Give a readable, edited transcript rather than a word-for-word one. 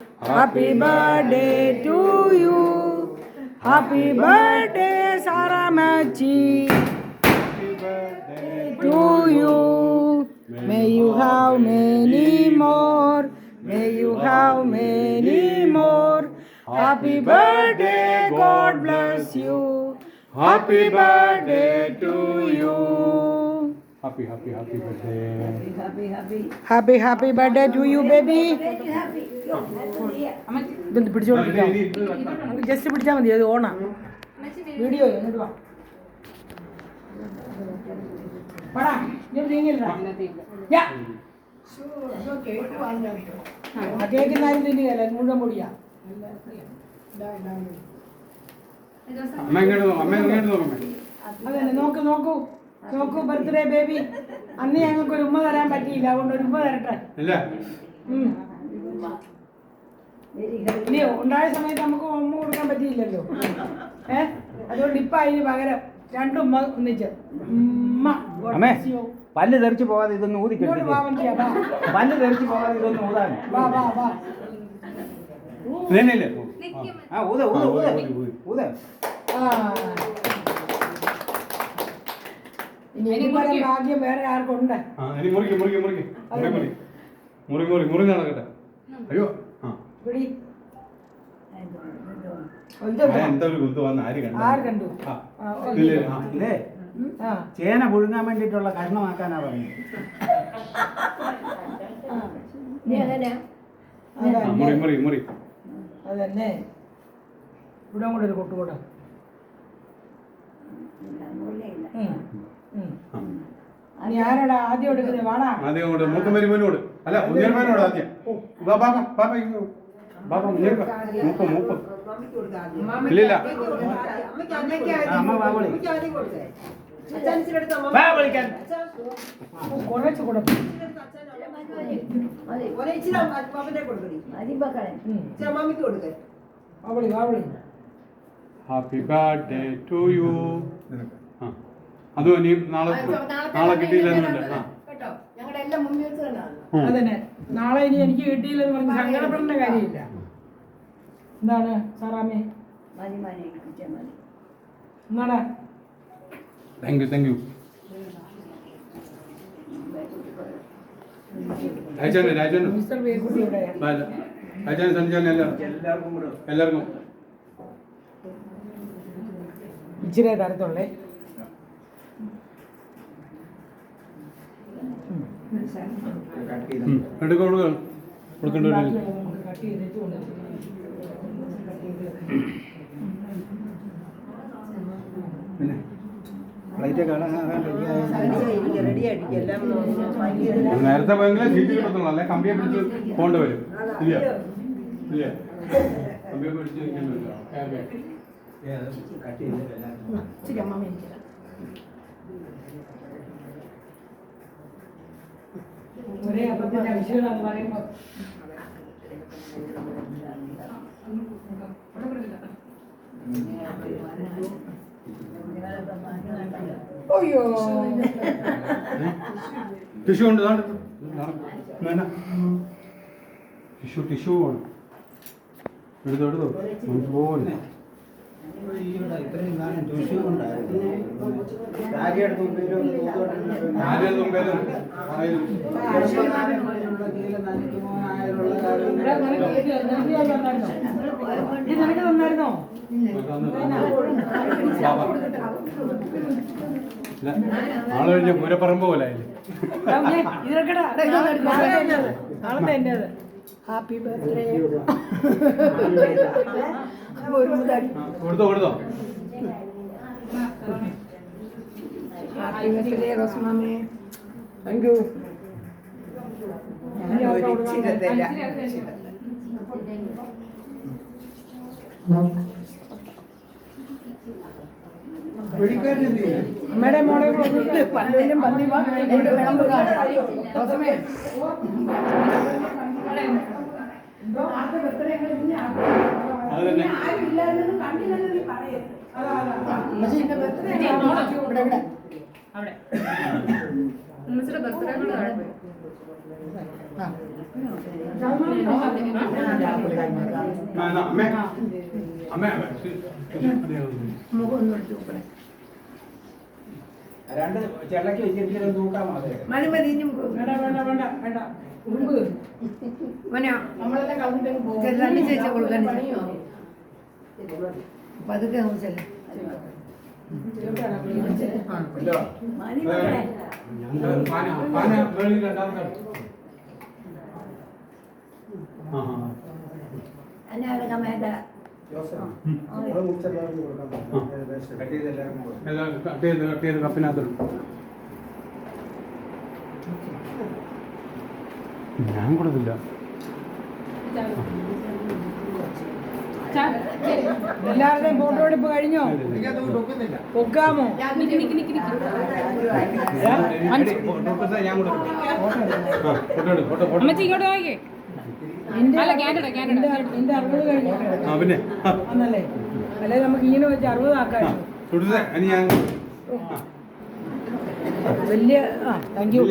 Happy birthday to you. Happy birthday, Sarah Machi. Happy birthday to you. May you have many more. May you have many more. Happy birthday, God bless you. Happy birthday to you. Happy birthday. Happy birthday to you, baby. ഇതൊന്ന് പിടിച്ചോളൂ, just പിടിച്ചാൽ മതി, അത് ഓണാ video എന്നിട്ട് വാ പടാ നീങ്ങില്ല കേൾക്കുന്നാരും തിന്നുകയല്ല മുഴുവൻ പൊടിയാ. അതന്നെ നോക്കൂ നോക്കൂ നോക്കൂ, ബർത്ത്ഡേ ബേബി. അന്ന് ഞങ്ങൾക്ക് ഒരു ഉമ്മ തരാൻ പറ്റിയില്ല, അതുകൊണ്ട് ഒരു ഉമ്മ തരട്ടെ. ഇനി ഉണ്ടായ സമയത്ത് നമുക്ക് ഉമ്മ കൊടുക്കാൻ പറ്റിയില്ലല്ലോ, അതുകൊണ്ട് ഇപ്പൊ അതിന് പകരം രണ്ടുമ്മ ഒന്നിച്ച് പല്ല് തെറിച്ച് പോകാതെ ഇതൊന്ന് ഊതി പല്ല് തെറിച്ച് പോകാതെ ഇതൊന്ന് ഊതാൻ ഊത ഊത ഊത ഊത. ഇനി ഭാഗ്യം വേറെ ആർക്കുണ്ട്? അയ്യോ ചേന പുഴുങ്ങാൻ വേണ്ടിട്ടുള്ള കഷ്ണമാക്കാനാ പറഞ്ഞു. അതന്നെ ഇവിടെ കൂടെ ഒരു കൊട്ടുകൂടെ. നീ ആരാടാ ആദ്യം എടുക്കുന്നത്? വാടാ ആദ്യം മൂക്കമരുമനോട് അല്ല ഉയർമനോട് ആദ്യം ഇല്ലില്ല കുറച്ച് കൂടെ അവളി അവളി. Happy birthday to you. അതും ഇനി നാളെ കിട്ടിയില്ലെന്നുണ്ട്. അതന്നെ നാളെ ഇനി എനിക്ക് കിട്ടിയില്ലെന്ന് പറഞ്ഞ് സങ്കടപ്പെടേണ്ട കാര്യമില്ല. എന്താണ് സാറാമേ? എന്നാടാ താങ്ക് യു. മിസ്റ്റർ വേഗുട്ടിയുടെ എല്ലാവർക്കും ഇച്ചിരി തരത്തുള്ളേ. നേരത്തെ പോയെങ്കിലേ സീറ്റ് കിട്ടത്തുള്ളൂ, അല്ലെ കമ്പിയെ പിടിച്ച് പോകേണ്ടി വരും. ഇല്ല ഇല്ല കമ്പിയെ പിടിച്ച് ഒരേ അപ്പത്തിന്റെ വിഷയമാണെന്ന് പറയുമ്പോ അയ്യോ ടിഷ്യൂ ഉണ്ട്, ടിഷ്യൂ ആണ്, എടുത്തോ പോലെ നിനക്ക് തന്നായിരുന്നോ? നാളെ കഴിഞ്ഞ പൂരപ്പറമ്പ് പോലെ നാളത്തെ എന്റേത്. Happy birthday. കൊടുത്തോ ഹാപ്പി ബർത്ത്ഡേ റോസ്മാമേ. Thank you. അമ്മയുടെ മോളെ പല്ലും പന്നി ഉമ്മച്ചിയുടെ ബർത്ത്ഡേ കൂടെ താഴെ പോയി. ആ. അമ്മേ അമ്മേ മുഖം ഒന്ന് എടുത്ത് നോക്കണേ. രണ്ട് ചെള്ളക്ക് വെച്ചിട്ട് നോക്കാമോ അതെ മതി മതി ഇനി വേണ്ട വേണ്ട വേണ്ട വേണ്ട ഉറുമ്പ് മോനെ നമ്മളെല്ലാം കളഞ്ഞിട്ട് പോകും. ചെല്ലാണ്ട് ചേച്ചി കൊടുക്കാൻ പതുക്കെ ചെല്ലാം കട്ട് ചെയ്ത് കപ്പിനകത്തുണ്ട്. ഞാൻ കൊടുത്തില്ല. എല്ലാവരുടെയും ഫോട്ടോ എടുപ്പ് കഴിഞ്ഞോ? പൊക്കാമോ? ഞാൻ കൊടുക്കും. അമ്മച്ചി ഇങ്ങോട്ട് നോക്കിയേ. നിന്റെ അല്ല, കാനഡ. നിന്റെ 60 കഴിഞ്ഞു പിന്നെ അന്നല്ലേ? അല്ലെ നമുക്ക് ഇങ്ങനെ വെച്ച് 60 ആക്കായിരുന്നു. കൊടുത്തേ. ഇനി ഞാൻ വലിയ താങ്ക് യു.